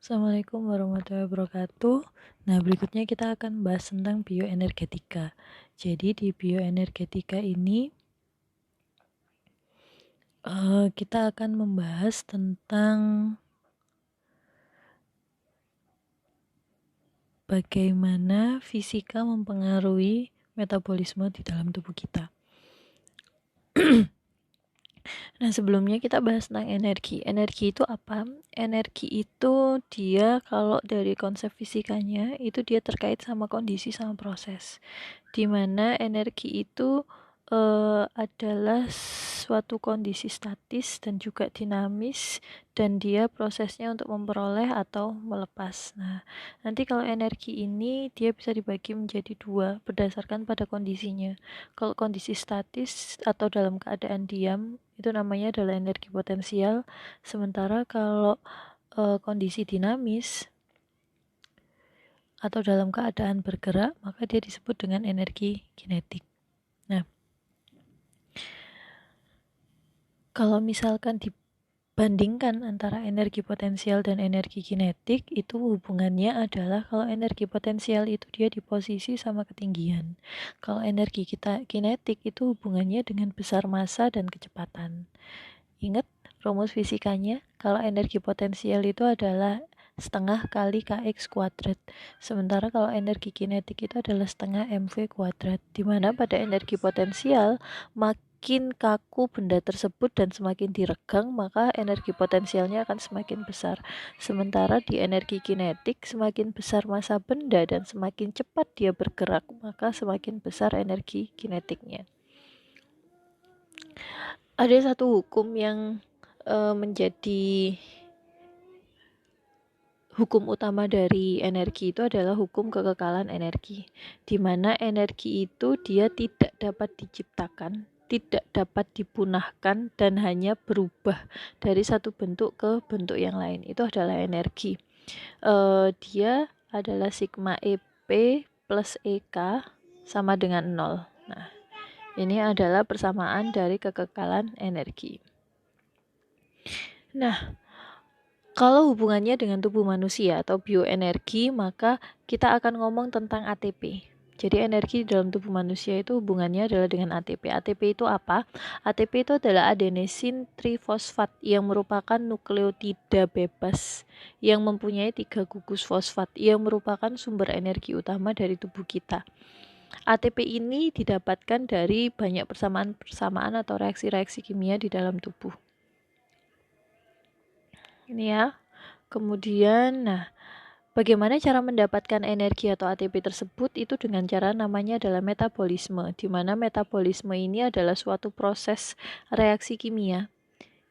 Assalamualaikum warahmatullahi wabarakatuh. Nah, berikutnya kita akan bahas tentang bioenergetika. Jadi di bioenergetika ini kita akan membahas tentang bagaimana fisika mempengaruhi metabolisme di dalam tubuh kita. Nah, sebelumnya kita bahas tentang energi. Energi itu apa? Energi itu dia kalau dari konsep fisikanya itu dia terkait sama kondisi sama proses. Di mana energi itu adalah suatu kondisi statis dan juga dinamis, dan dia prosesnya untuk memperoleh atau melepas. Nah, nanti kalau energi ini dia bisa dibagi menjadi dua berdasarkan pada kondisinya. Kalau kondisi statis atau dalam keadaan diam itu namanya adalah energi potensial, sementara kalau kondisi dinamis atau dalam keadaan bergerak maka dia disebut dengan energi kinetik. Nah, kalau misalkan dibandingkan antara energi potensial dan energi kinetik, itu hubungannya adalah kalau energi potensial itu dia di posisi sama ketinggian. Kalau energi kinetik itu hubungannya dengan besar massa dan kecepatan. Ingat rumus fisikanya, kalau energi potensial itu adalah setengah kali kx kuadrat, sementara kalau energi kinetik itu adalah setengah mv kuadrat, di mana pada energi potensial makin kaku benda tersebut dan semakin diregang maka energi potensialnya akan semakin besar, sementara di energi kinetik semakin besar massa benda dan semakin cepat dia bergerak maka semakin besar energi kinetiknya. Ada satu hukum yang menjadi hukum utama dari energi itu adalah hukum kekekalan energi, di mana energi itu dia tidak dapat diciptakan, tidak dapat dipunahkan, dan hanya berubah dari satu bentuk ke bentuk yang lain. Itu adalah energi. Dia adalah sigma EP plus EK sama dengan 0. Nah, ini adalah persamaan dari kekekalan energi. Nah, kalau hubungannya dengan tubuh manusia atau bioenergi, maka kita akan ngomong tentang ATP. Jadi energi di dalam tubuh manusia itu hubungannya adalah dengan ATP. ATP itu apa? ATP itu adalah adenesin trifosfat yang merupakan nukleotida bebas yang mempunyai 3 gugus fosfat yang merupakan sumber energi utama dari tubuh kita. ATP ini didapatkan dari banyak persamaan-persamaan atau reaksi-reaksi kimia di dalam tubuh. Ini ya. Kemudian, bagaimana cara mendapatkan energi atau ATP tersebut? Itu dengan cara namanya adalah metabolisme, di mana metabolisme ini adalah suatu proses reaksi kimia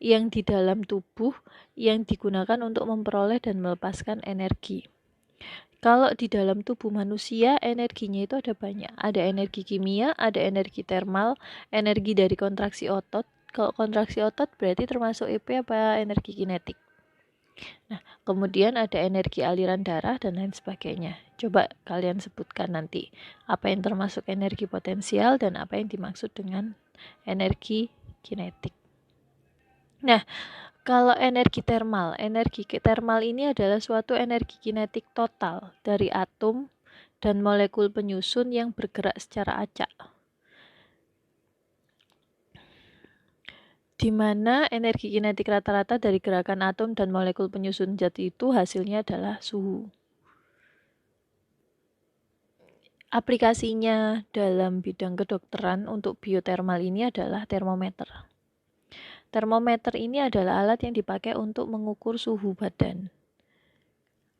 yang di dalam tubuh yang digunakan untuk memperoleh dan melepaskan energi. Kalau di dalam tubuh manusia, energinya itu ada banyak. Ada energi kimia, ada energi termal, energi dari kontraksi otot. Kalau kontraksi otot berarti termasuk EP apa energi kinetik. Nah, kemudian ada energi aliran darah dan lain sebagainya. Coba kalian sebutkan nanti apa yang termasuk energi potensial dan apa yang dimaksud dengan energi kinetik. Nah, kalau energi termal ini adalah suatu energi kinetik total dari atom dan molekul penyusun yang bergerak secara acak, di mana energi kinetik rata-rata dari gerakan atom dan molekul penyusun zat itu hasilnya adalah suhu. Aplikasinya dalam bidang kedokteran untuk biotermal ini adalah termometer. Termometer ini adalah alat yang dipakai untuk mengukur suhu badan.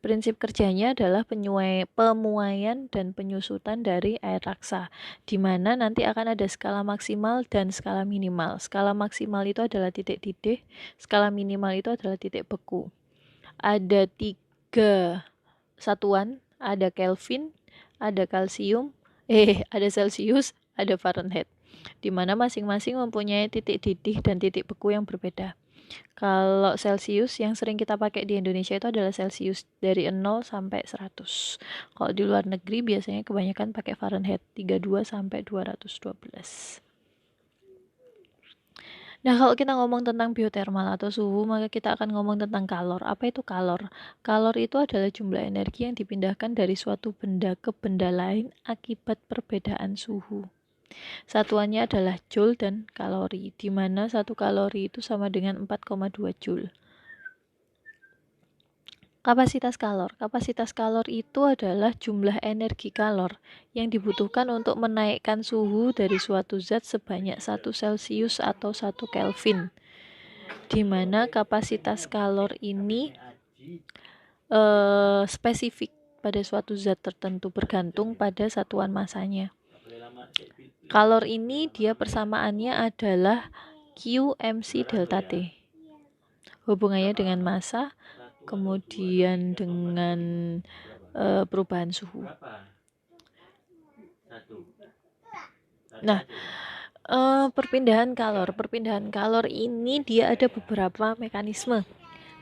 Prinsip kerjanya adalah pemuaian dan penyusutan dari air raksa, di mana nanti akan ada skala maksimal dan skala minimal. Skala maksimal itu adalah titik didih, skala minimal itu adalah titik beku. Ada 3 satuan, ada Kelvin, ada kalsium, ada Celsius, ada Fahrenheit, di mana masing-masing mempunyai titik didih dan titik beku yang berbeda. Kalau Celsius yang sering kita pakai di Indonesia itu adalah Celsius dari 0 sampai 100. Kalau di luar negeri biasanya kebanyakan pakai Fahrenheit 32 sampai 212. Nah, kalau kita ngomong tentang biotermal atau suhu, maka kita akan ngomong tentang kalor. Apa itu kalor? Kalor itu adalah jumlah energi yang dipindahkan dari suatu benda ke benda lain akibat perbedaan suhu. Satuannya adalah joule dan kalori, di mana 1 kalori itu sama dengan 4,2 joule. Kapasitas kalor. Kapasitas kalor itu adalah jumlah energi kalor yang dibutuhkan untuk menaikkan suhu dari suatu zat sebanyak 1 Celcius atau 1 Kelvin. Di mana kapasitas kalor ini spesifik pada suatu zat tertentu bergantung pada satuan masanya. Kalor ini dia persamaannya adalah Q/mc delta T. Hubungannya dengan massa, kemudian dengan perubahan suhu. Nah, perpindahan kalor ini dia ada beberapa mekanisme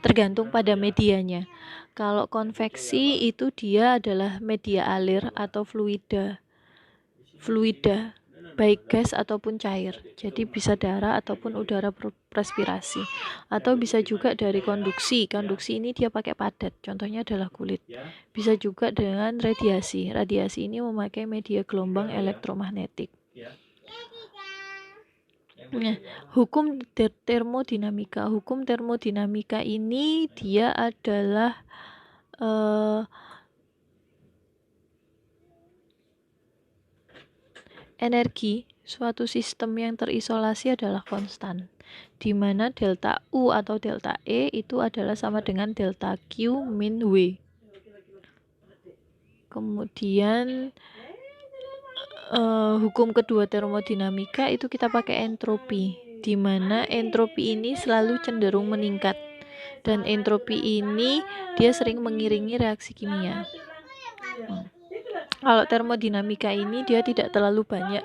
tergantung pada medianya. Kalau konveksi itu dia adalah media alir atau fluida baik gas ataupun cair, jadi bisa darah ataupun udara respirasi, atau bisa juga dari konduksi ini dia pakai padat, contohnya adalah kulit. Bisa juga dengan radiasi ini memakai media gelombang elektromagnetik. Nah, hukum termodinamika ini dia adalah energi suatu sistem yang terisolasi adalah konstan, di mana delta U atau delta E itu adalah sama dengan delta Q min W. Kemudian hukum kedua termodinamika itu kita pakai entropi, di mana entropi ini selalu cenderung meningkat, dan entropi ini dia sering mengiringi reaksi kimia. Kalau termodinamika ini dia tidak terlalu banyak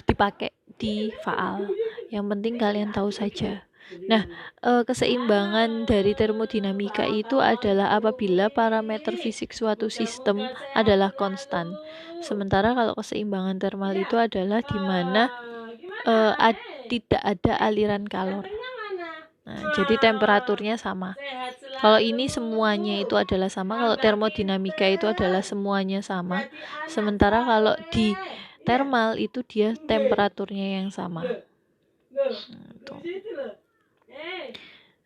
dipakai di faal. Yang penting kalian tahu saja. Nah, keseimbangan dari termodinamika itu adalah apabila parameter fisik suatu sistem adalah konstan. Sementara kalau keseimbangan termal itu adalah di mana tidak ada aliran kalor. Nah, jadi temperaturnya sama. Kalau ini semuanya itu adalah sama, kalau termodinamika itu adalah semuanya sama. Sementara kalau di termal itu dia temperaturnya yang sama.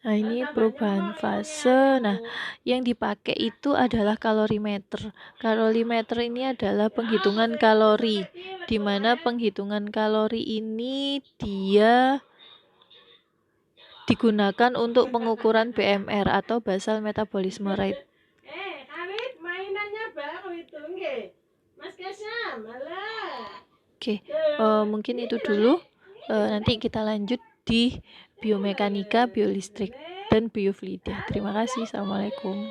Nah, ini perubahan fase. Nah, yang dipakai itu adalah kalorimeter. Kalorimeter ini adalah penghitungan kalori, di mana penghitungan kalori ini dia digunakan untuk pengukuran BMR atau basal metabolisme rate. Oke, mungkin itu dulu. Nanti kita lanjut di biomekanika, biolistrik, dan biofluida. Terima kasih. Assalamualaikum.